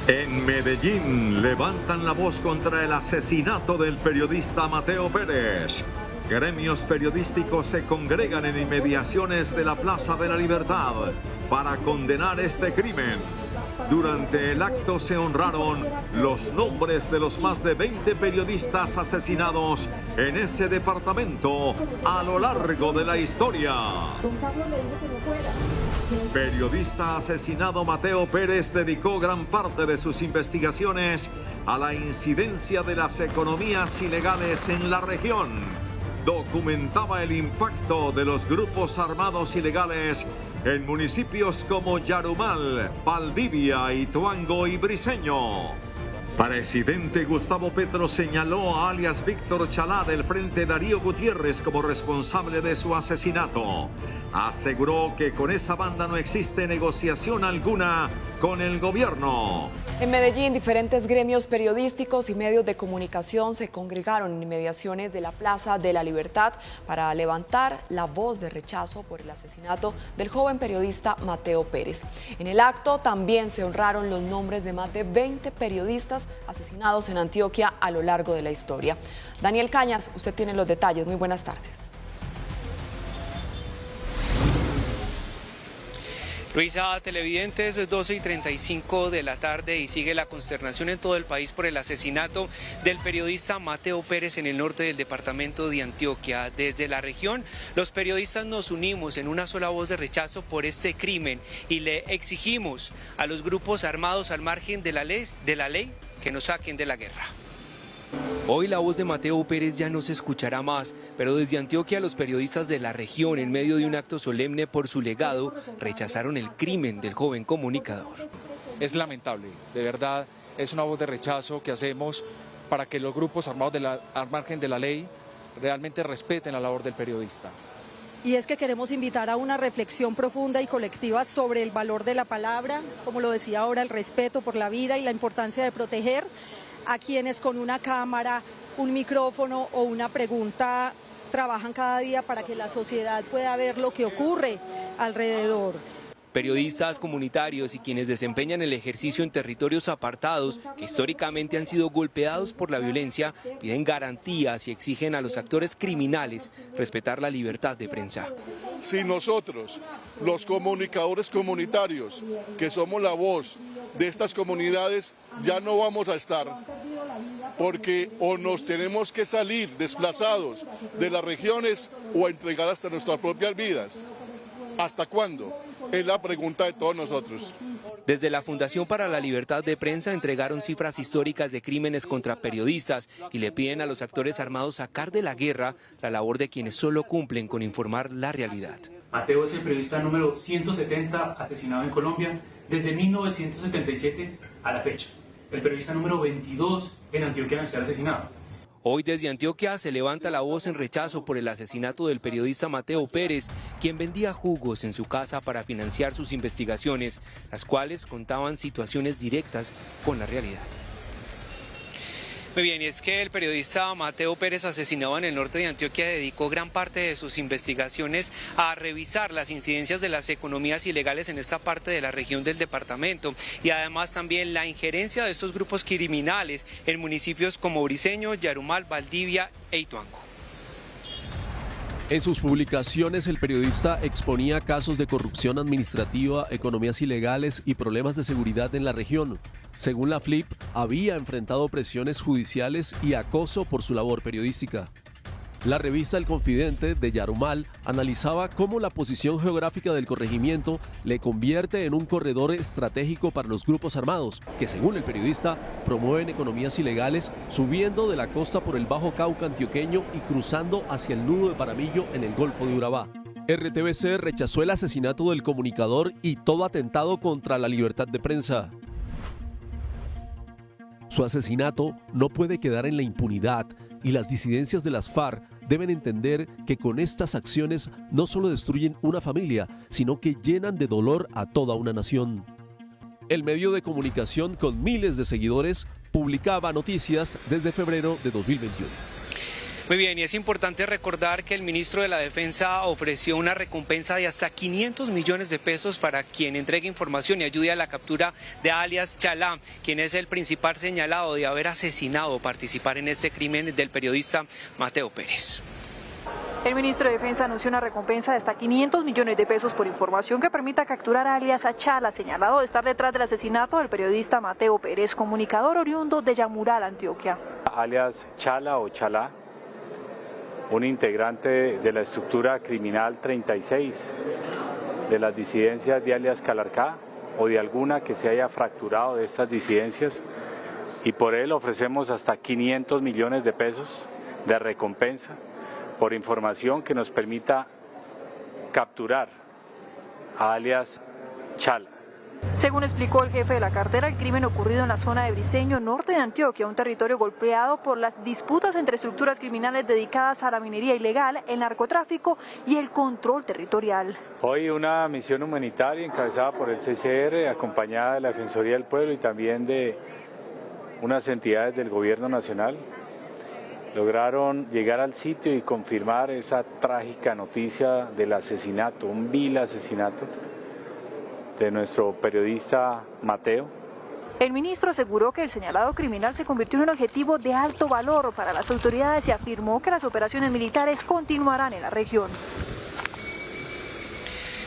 En Medellín levantan la voz contra el asesinato del periodista Mateo Pérez. Gremios periodísticos se congregan en inmediaciones de la Plaza de la Libertad para condenar este crimen. Durante el acto se honraron los nombres de los más de 20 periodistas asesinados en ese departamento a lo largo de la historia. Periodista asesinado Mateo Pérez dedicó gran parte de sus investigaciones a la incidencia de las economías ilegales en la región. Documentaba el impacto de los grupos armados ilegales en municipios como Yarumal, Valdivia, Ituango y Briceño. Presidente Gustavo Petro señaló a alias Víctor Chalá del Frente Darío Gutiérrez como responsable de su asesinato. Aseguró que con esa banda no existe negociación alguna con el gobierno. En Medellín, diferentes gremios periodísticos y medios de comunicación se congregaron en inmediaciones de la Plaza de la Libertad para levantar la voz de rechazo por el asesinato del joven periodista Mateo Pérez. En el acto también se honraron los nombres de más de 20 periodistas asesinados en Antioquia a lo largo de la historia. Daniel Cañas, usted tiene los detalles. Muy buenas tardes. Luisa, televidentes, 12:35 de la tarde y sigue la consternación en todo el país por el asesinato del periodista Mateo Pérez en el norte del departamento de Antioquia. Desde la región, los periodistas nos unimos en una sola voz de rechazo por este crimen y le exigimos a los grupos armados al margen de la ley que nos saquen de la guerra. Hoy la voz de Mateo Pérez ya no se escuchará más, pero desde Antioquia los periodistas de la región, en medio de un acto solemne por su legado, rechazaron el crimen del joven comunicador. Es lamentable, de verdad, es una voz de rechazo que hacemos para que los grupos armados al margen de la ley realmente respeten la labor del periodista. Y es que queremos invitar a una reflexión profunda y colectiva sobre el valor de la palabra, como lo decía ahora, el respeto por la vida y la importancia de proteger a quienes con una cámara, un micrófono o una pregunta trabajan cada día para que la sociedad pueda ver lo que ocurre alrededor. Periodistas, comunitarios y quienes desempeñan el ejercicio en territorios apartados que históricamente han sido golpeados por la violencia piden garantías y exigen a los actores criminales respetar la libertad de prensa. Si nosotros, los comunicadores comunitarios, que somos la voz de estas comunidades, ya no vamos a estar, porque o nos tenemos que salir desplazados de las regiones o a entregar hasta nuestras propias vidas. ¿Hasta cuándo? Es la pregunta de todos nosotros. Desde la Fundación para la Libertad de Prensa entregaron cifras históricas de crímenes contra periodistas y le piden a los actores armados sacar de la guerra la labor de quienes solo cumplen con informar la realidad. Mateo es el periodista número 170 asesinado en Colombia desde 1977 a la fecha. El periodista número 22 en Antioquia en ser asesinado. Hoy desde Antioquia se levanta la voz en rechazo por el asesinato del periodista Mateo Pérez, quien vendía jugos en su casa para financiar sus investigaciones, las cuales contaban situaciones directas con la realidad. Muy bien, y es que el periodista Mateo Pérez, asesinado en el norte de Antioquia, dedicó gran parte de sus investigaciones a revisar las incidencias de las economías ilegales en esta parte de la región del departamento y además también la injerencia de estos grupos criminales en municipios como Briceño, Yarumal, Valdivia e Ituango. En sus publicaciones, el periodista exponía casos de corrupción administrativa, economías ilegales y problemas de seguridad en la región. Según la FLIP, había enfrentado presiones judiciales y acoso por su labor periodística. La revista El Confidente de Yarumal analizaba cómo la posición geográfica del corregimiento le convierte en un corredor estratégico para los grupos armados, que según el periodista promueven economías ilegales subiendo de la costa por el Bajo Cauca antioqueño y cruzando hacia el nudo de Paramillo en el Golfo de Urabá. RTBC rechazó el asesinato del comunicador y todo atentado contra la libertad de prensa. Su asesinato no puede quedar en la impunidad y las disidencias de las FARC deben entender que con estas acciones no solo destruyen una familia, sino que llenan de dolor a toda una nación. El medio de comunicación con miles de seguidores publicaba noticias desde febrero de 2021. Muy bien, y es importante recordar que el ministro de la Defensa ofreció una recompensa de hasta 500 millones de pesos para quien entregue información y ayude a la captura de alias Chalá, quien es el principal señalado de haber asesinado o participar en este crimen del periodista Mateo Pérez. El ministro de Defensa anunció una recompensa de hasta 500 millones de pesos por información que permita capturar a alias Chalá, señalado de estar detrás del asesinato del periodista Mateo Pérez, comunicador oriundo de Yamural, Antioquia. Alias Chalá o Chalá, un integrante de la estructura criminal 36 de las disidencias de alias Calarcá o de alguna que se haya fracturado de estas disidencias, y por él ofrecemos hasta 500 millones de pesos de recompensa por información que nos permita capturar a alias Chalá. Según explicó el jefe de la cartera, el crimen ocurrido en la zona de Briceño, norte de Antioquia, un territorio golpeado por las disputas entre estructuras criminales dedicadas a la minería ilegal, el narcotráfico y el control territorial. Hoy una misión humanitaria encabezada por el CCR, acompañada de la Defensoría del Pueblo y también de unas entidades del Gobierno Nacional, lograron llegar al sitio y confirmar esa trágica noticia del asesinato, un vil asesinato de nuestro periodista Mateo. El ministro aseguró que el señalado criminal se convirtió en un objetivo de alto valor para las autoridades y afirmó que las operaciones militares continuarán en la región.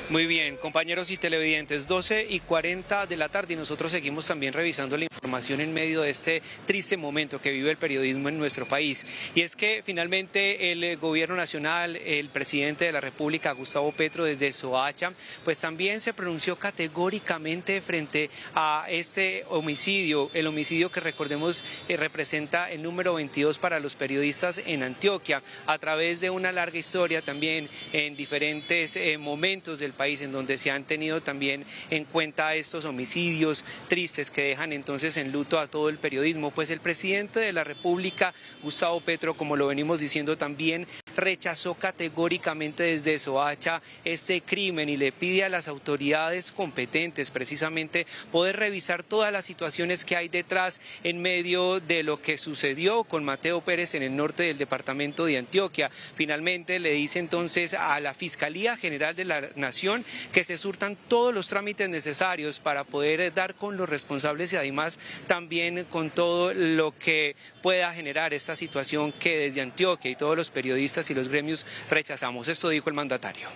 Muy bien, compañeros y televidentes, 12:40 de la tarde y nosotros seguimos también revisando la información en medio de este triste momento que vive el periodismo en nuestro país. Y es que finalmente el gobierno nacional, el presidente de la República, Gustavo Petro, desde Soacha, pues también se pronunció categóricamente frente a este homicidio, el homicidio que recordemos representa el número 22 para los periodistas en Antioquia, a través de una larga historia también en diferentes momentos del país en donde se han tenido también en cuenta estos homicidios tristes que dejan entonces en luto a todo el periodismo. Pues el presidente de la República, Gustavo Petro, como lo venimos diciendo también, rechazó categóricamente desde Soacha este crimen y le pide a las autoridades competentes precisamente poder revisar todas las situaciones que hay detrás en medio de lo que sucedió con Mateo Pérez en el norte del departamento de Antioquia. Finalmente le dice entonces a la Fiscalía General de la Nación que se surtan todos los trámites necesarios para poder dar con los responsables y además también con todo lo que pueda generar esta situación que desde Antioquia y todos los periodistas y los gremios rechazamos. Esto dijo el mandatario.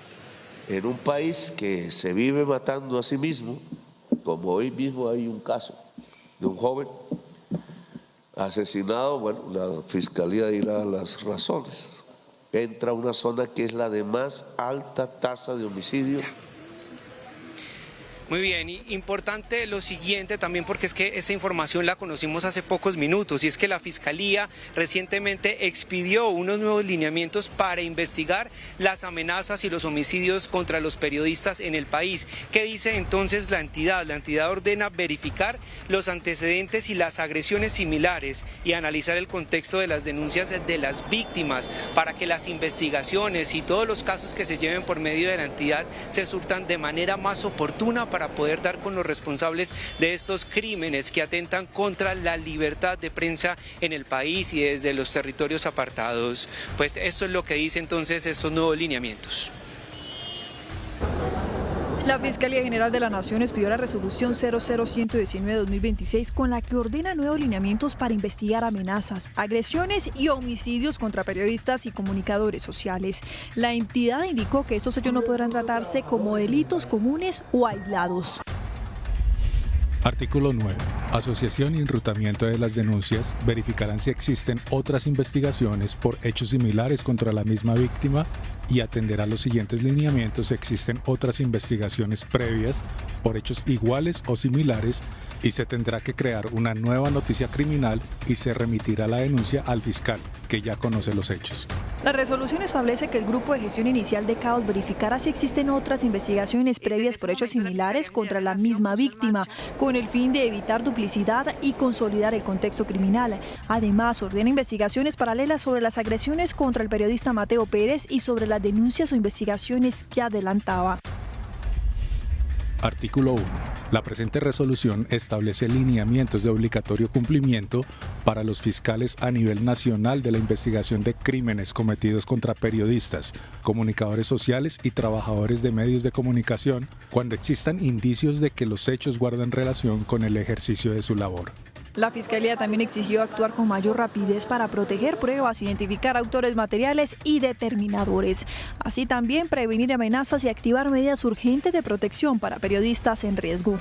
En un país que se vive matando a sí mismo, como hoy mismo hay un caso de un joven asesinado, bueno, la Fiscalía dirá las razones. Entra a una zona que es la de más alta tasa de homicidio. Muy bien, y importante lo siguiente también, porque es que esa información la conocimos hace pocos minutos, y es que la Fiscalía recientemente expidió unos nuevos lineamientos para investigar las amenazas y los homicidios contra los periodistas en el país. ¿Qué dice entonces la entidad? La entidad ordena verificar los antecedentes y las agresiones similares y analizar el contexto de las denuncias de las víctimas para que las investigaciones y todos los casos que se lleven por medio de la entidad se surtan de manera más oportuna para poder dar con los responsables de estos crímenes que atentan contra la libertad de prensa en el país y desde los territorios apartados. Pues esto es lo que dice entonces estos nuevos lineamientos. La Fiscalía General de la Nación expidió la resolución 00119-2026 con la que ordena nuevos lineamientos para investigar amenazas, agresiones y homicidios contra periodistas y comunicadores sociales. La entidad indicó que estos hechos no podrán tratarse como delitos comunes o aislados. Artículo 9. Asociación y enrutamiento de las denuncias verificarán si existen otras investigaciones por hechos similares contra la misma víctima y atenderá los siguientes lineamientos si existen otras investigaciones previas por hechos iguales o similares y se tendrá que crear una nueva noticia criminal y se remitirá la denuncia al fiscal, que ya conoce los hechos. La resolución establece que el Grupo de Gestión Inicial de Caos verificará si existen otras investigaciones previas por hechos similares contra la misma víctima, con el fin de evitar duplicidad y consolidar el contexto criminal. Además, ordena investigaciones paralelas sobre las agresiones contra el periodista Mateo Pérez y sobre las denuncias o investigaciones que adelantaba. Artículo 1. La presente resolución establece lineamientos de obligatorio cumplimiento para los fiscales a nivel nacional de la investigación de crímenes cometidos contra periodistas, comunicadores sociales y trabajadores de medios de comunicación cuando existan indicios de que los hechos guardan relación con el ejercicio de su labor. La Fiscalía también exigió actuar con mayor rapidez para proteger pruebas, identificar autores materiales y determinadores. Así también prevenir amenazas y activar medidas urgentes de protección para periodistas en riesgo.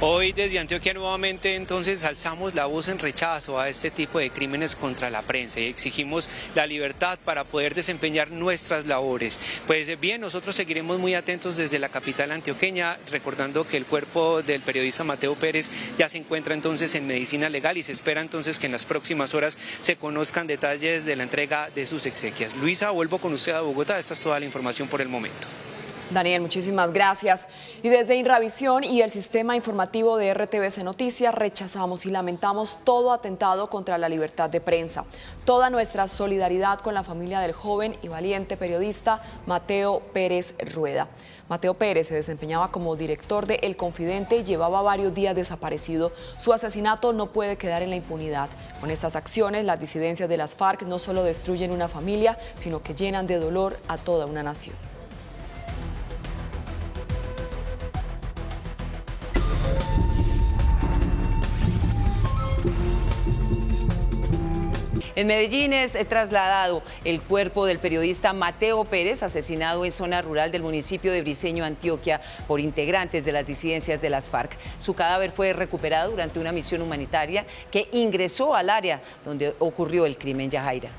Hoy desde Antioquia nuevamente entonces alzamos la voz en rechazo a este tipo de crímenes contra la prensa y exigimos la libertad para poder desempeñar nuestras labores. Pues bien, nosotros seguiremos muy atentos desde la capital antioqueña, recordando que el cuerpo del periodista Mateo Pérez ya se encuentra entonces en medicina legal y se espera entonces que en las próximas horas se conozcan detalles de la entrega de sus exequias. Luisa, vuelvo con usted a Bogotá, esta es toda la información por el momento. Daniel, muchísimas gracias. Y desde Inravisión y el sistema informativo de RTVC Noticias rechazamos y lamentamos todo atentado contra la libertad de prensa. Toda nuestra solidaridad con la familia del joven y valiente periodista Mateo Pérez Rueda. Mateo Pérez se desempeñaba como director de El Confidente y llevaba varios días desaparecido. Su asesinato no puede quedar en la impunidad. Con estas acciones, las disidencias de las FARC no solo destruyen una familia, sino que llenan de dolor a toda una nación. En Medellín es trasladado el cuerpo del periodista Mateo Pérez, asesinado en zona rural del municipio de Briceño, Antioquia, por integrantes de las disidencias de las FARC. Su cadáver fue recuperado durante una misión humanitaria que ingresó al área donde ocurrió el crimen. Yajaira.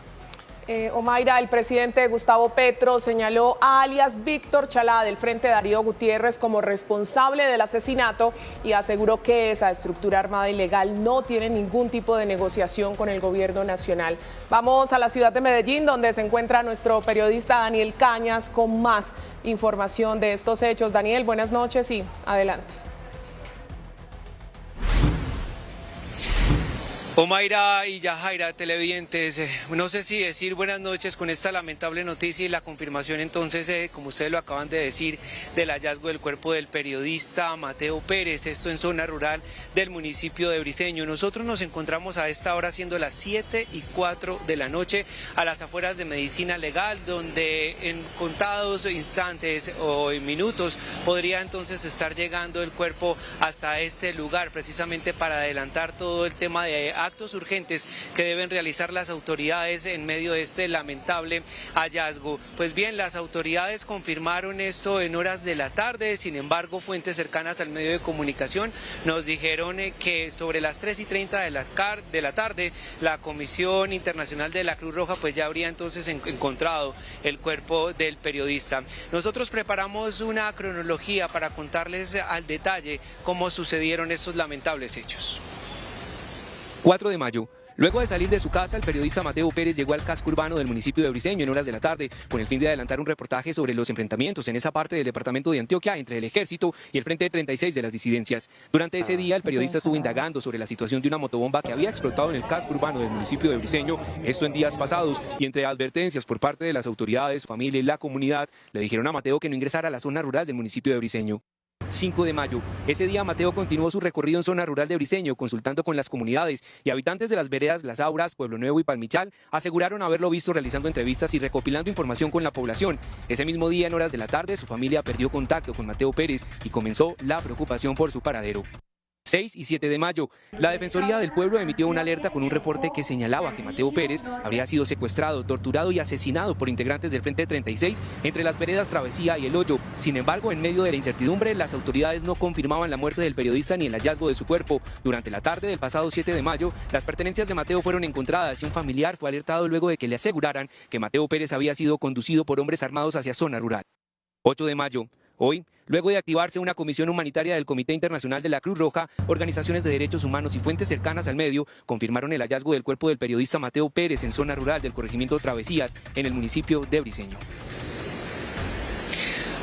Omaira, el presidente Gustavo Petro señaló a alias Víctor Chalá del Frente Darío Gutiérrez como responsable del asesinato y aseguró que esa estructura armada ilegal no tiene ningún tipo de negociación con el gobierno nacional. Vamos a la ciudad de Medellín, donde se encuentra nuestro periodista Daniel Cañas con más información de estos hechos. Daniel, buenas noches y adelante. Omaira y Yajaira, televidentes, no sé si decir buenas noches con esta lamentable noticia y la confirmación entonces, como ustedes lo acaban de decir, del hallazgo del cuerpo del periodista Mateo Pérez, esto en zona rural del municipio de Briceño. Nosotros nos encontramos a esta hora siendo las 7:04 de la noche a las afueras de Medicina Legal, donde en contados instantes o en minutos podría entonces estar llegando el cuerpo hasta este lugar, precisamente para adelantar todo el tema de actos urgentes que deben realizar las autoridades en medio de este lamentable hallazgo. Pues bien, las autoridades confirmaron esto en horas de la tarde, sin embargo, fuentes cercanas al medio de comunicación nos dijeron que sobre las 3:30 de la tarde, la Comisión Internacional de la Cruz Roja pues ya habría entonces encontrado el cuerpo del periodista. Nosotros preparamos una cronología para contarles al detalle cómo sucedieron estos lamentables hechos. 4 de mayo. Luego de salir de su casa, el periodista Mateo Pérez llegó al casco urbano del municipio de Briceño en horas de la tarde con el fin de adelantar un reportaje sobre los enfrentamientos en esa parte del departamento de Antioquia entre el ejército y el Frente 36 de las disidencias. Durante ese día, el periodista estuvo indagando sobre la situación de una motobomba que había explotado en el casco urbano del municipio de Briceño, esto en días pasados, y entre advertencias por parte de las autoridades, familia y la comunidad, le dijeron a Mateo que no ingresara a la zona rural del municipio de Briceño. 5 de mayo. Ese día Mateo continuó su recorrido en zona rural de Briceño, consultando con las comunidades y habitantes de las veredas Las Auras, Pueblo Nuevo y Palmichal aseguraron haberlo visto realizando entrevistas y recopilando información con la población. Ese mismo día, en horas de la tarde, su familia perdió contacto con Mateo Pérez y comenzó la preocupación por su paradero. 6 y 7 de mayo, la Defensoría del Pueblo emitió una alerta con un reporte que señalaba que Mateo Pérez habría sido secuestrado, torturado y asesinado por integrantes del Frente 36 entre las veredas Travesía y El Hoyo. Sin embargo, en medio de la incertidumbre, las autoridades no confirmaban la muerte del periodista ni el hallazgo de su cuerpo. Durante la tarde del pasado 7 de mayo, las pertenencias de Mateo fueron encontradas y un familiar fue alertado luego de que le aseguraran que Mateo Pérez había sido conducido por hombres armados hacia zona rural. 8 de mayo. Hoy, luego de activarse una comisión humanitaria del Comité Internacional de la Cruz Roja, organizaciones de derechos humanos y fuentes cercanas al medio confirmaron el hallazgo del cuerpo del periodista Mateo Pérez en zona rural del corregimiento Travesías, en el municipio de Briceño.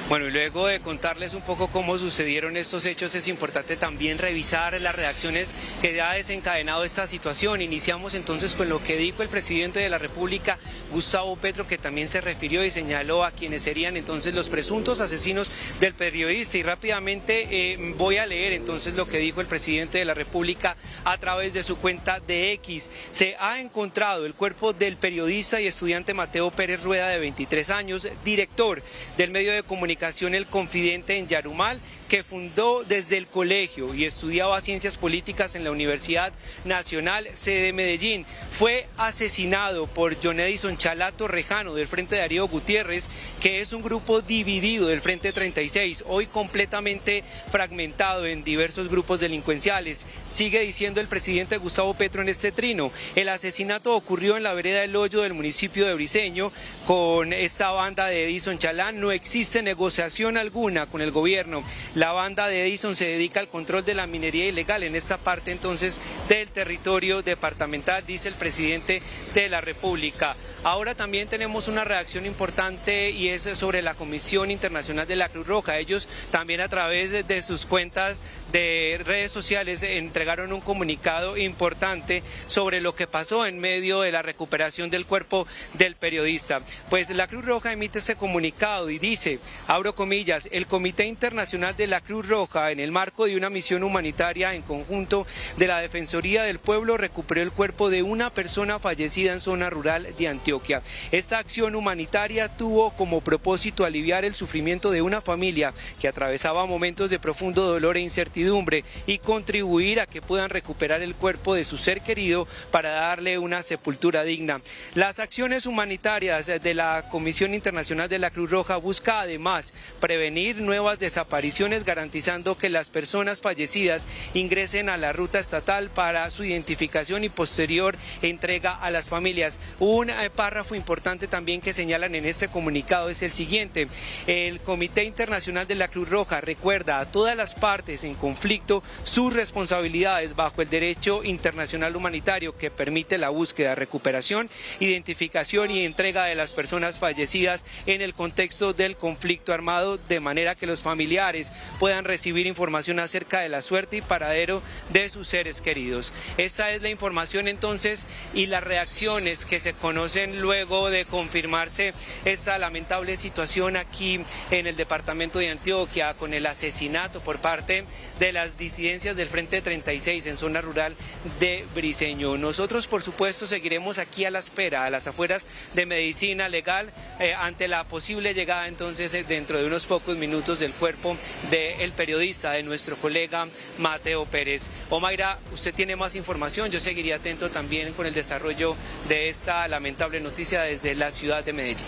Bueno, y luego de contarles un poco cómo sucedieron estos hechos, es importante también revisar las reacciones que ha desencadenado esta situación. Iniciamos entonces con lo que dijo el presidente de la República, Gustavo Petro, que también se refirió y señaló a quienes serían entonces los presuntos asesinos del periodista. Y rápidamente voy a leer entonces lo que dijo el presidente de la República a través de su cuenta de X. Se ha encontrado el cuerpo del periodista y estudiante Mateo Pérez Rueda, de 23 años, director del medio de comunicación El Confidente en Yarumal, que fundó desde el colegio y estudiaba ciencias políticas en la Universidad Nacional sede de Medellín. Fue asesinado por John Edison Chalá Torrejano del Frente Darío Gutiérrez, que es un grupo dividido del Frente 36, hoy completamente fragmentado en diversos grupos delincuenciales. Sigue diciendo el presidente Gustavo Petro en este trino: el asesinato ocurrió en la vereda El Hoyo del municipio de Briceño. Con esta banda de Edison Chalá no existe negociación alguna con el gobierno. La banda de Edison se dedica al control de la minería ilegal en esta parte entonces del territorio departamental, dice el presidente de la República. Ahora también tenemos una reacción importante y es sobre la Comisión Internacional de la Cruz Roja. Ellos también a través de sus cuentas de redes sociales entregaron un comunicado importante sobre lo que pasó en medio de la recuperación del cuerpo del periodista. Pues la Cruz Roja emite este comunicado y dice, abro comillas: el Comité Internacional de la Cruz Roja, en el marco de una misión humanitaria en conjunto de la Defensoría del Pueblo, recuperó el cuerpo de una persona fallecida en zona rural de Antioquia. Esta acción humanitaria tuvo como propósito aliviar el sufrimiento de una familia que atravesaba momentos de profundo dolor e incertidumbre y contribuir a que puedan recuperar el cuerpo de su ser querido para darle una sepultura digna. Las acciones humanitarias de la Comisión Internacional de la Cruz Roja busca además prevenir nuevas desapariciones, garantizando que las personas fallecidas ingresen a la ruta estatal para su identificación y posterior entrega a las familias. Un párrafo importante también que señalan en este comunicado es el siguiente: el Comité Internacional de la Cruz Roja recuerda a todas las partes en conflicto sus responsabilidades bajo el derecho internacional humanitario, que permite la búsqueda, recuperación, identificación y entrega de las personas fallecidas en el contexto del conflicto armado, de manera que los familiares puedan recibir información acerca de la suerte y paradero de sus seres queridos. Esta es la información entonces y las reacciones que se conocen luego de confirmarse esta lamentable situación aquí en el departamento de Antioquia, con el asesinato por parte de las disidencias del Frente 36 en zona rural de Briceño. Nosotros, por supuesto, seguiremos aquí a la espera, a las afueras de Medicina Legal, ante la posible llegada entonces dentro de unos pocos minutos del cuerpo del periodista, de nuestro colega Mateo Pérez. Omaira, usted tiene más información, yo seguiría atento también con el desarrollo de esta lamentable noticia desde la ciudad de Medellín.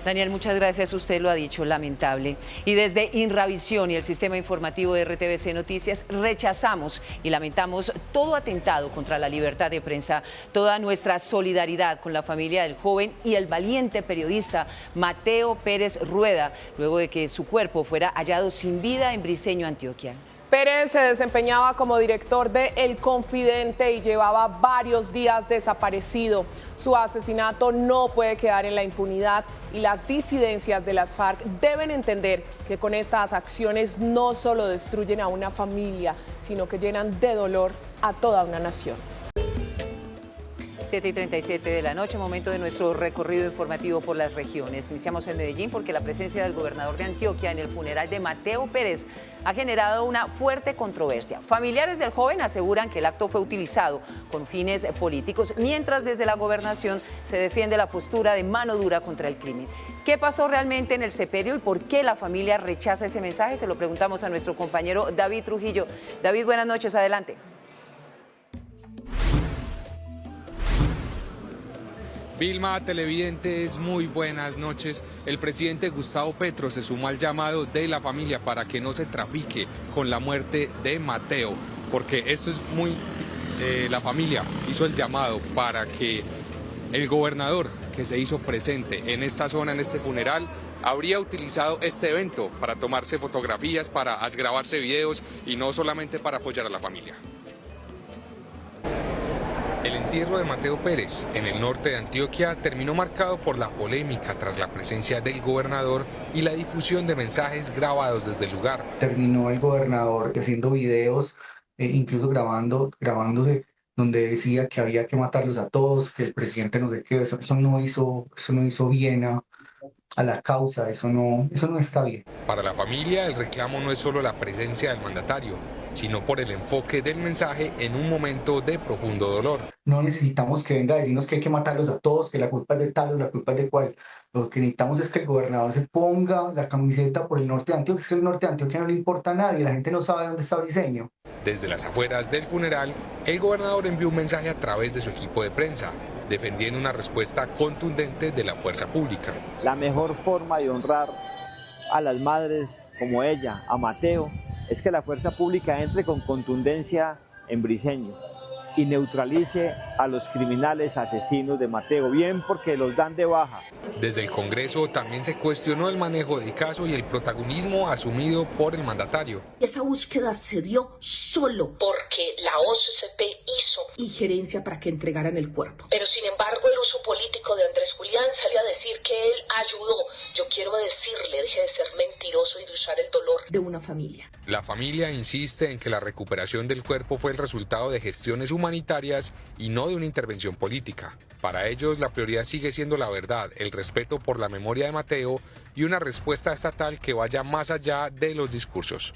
Daniel, muchas gracias, usted lo ha dicho, lamentable. Y desde Inravisión y el sistema informativo de RTVC Noticias rechazamos y lamentamos todo atentado contra la libertad de prensa, toda nuestra solidaridad con la familia del joven y el valiente periodista Mateo Pérez Rueda, luego de que su cuerpo fuera hallado sin vida en Briceño, Antioquia. Pérez se desempeñaba como director de El Confidente y llevaba varios días desaparecido. Su asesinato no puede quedar en la impunidad y las disidencias de las FARC deben entender que con estas acciones no solo destruyen a una familia, sino que llenan de dolor a toda una nación. 7:37 de la noche, momento de nuestro recorrido informativo por las regiones. Iniciamos en Medellín porque la presencia del gobernador de Antioquia en el funeral de Mateo Pérez ha generado una fuerte controversia. Familiares del joven aseguran que el acto fue utilizado con fines políticos, mientras desde la gobernación se defiende la postura de mano dura contra el crimen. ¿Qué pasó realmente en el sepelio y por qué la familia rechaza ese mensaje? Se lo preguntamos a nuestro compañero David Trujillo. David, buenas noches, adelante. Vilma, televidentes, muy buenas noches. El presidente Gustavo Petro se sumó al llamado de la familia para que no se trafique con la muerte de Mateo, porque esto es muy... la familia hizo el llamado para que el gobernador que se hizo presente en esta zona, en este funeral, habría utilizado este evento para tomarse fotografías, para grabarse videos y no solamente para apoyar a la familia. El entierro de Mateo Pérez, en el norte de Antioquia, terminó marcado por la polémica tras la presencia del gobernador y la difusión de mensajes grabados desde el lugar. Terminó el gobernador haciendo videos, incluso grabándose, donde decía que había que matarlos a todos, que el presidente no sé qué, eso no hizo bien a la causa, eso no está bien. Para la familia, el reclamo no es solo la presencia del mandatario, sino por el enfoque del mensaje en un momento de profundo dolor. No necesitamos que venga a decirnos que hay que matarlos a todos, que la culpa es de tal o la culpa es de cual. Lo que necesitamos es que el gobernador se ponga la camiseta por el norte de Antioquia, es que el norte de Antioquia no le importa a nadie, la gente no sabe dónde está Briceño. Desde las afueras del funeral, el gobernador envió un mensaje a través de su equipo de prensa, defendiendo una respuesta contundente de la fuerza pública. La mejor forma de honrar a las madres como ella, a Mateo, es que la fuerza pública entre con contundencia en Briceño y neutralice a los criminales asesinos de Mateo, bien porque los dan de baja. Desde el Congreso también se cuestionó el manejo del caso y el protagonismo asumido por el mandatario. Esa búsqueda se dio solo porque la OCCP hizo injerencia para que entregaran el cuerpo. Pero sin embargo el uso político de Andrés Julián sale a decir que él ayudó. Yo quiero decirle, deje de ser mentiroso y de usar el dolor de una familia. La familia insiste en que la recuperación del cuerpo fue el resultado de gestiones humanitarias y no de una intervención política. Para ellos la prioridad sigue siendo la verdad, el respeto por la memoria de Mateo y una respuesta estatal que vaya más allá de los discursos.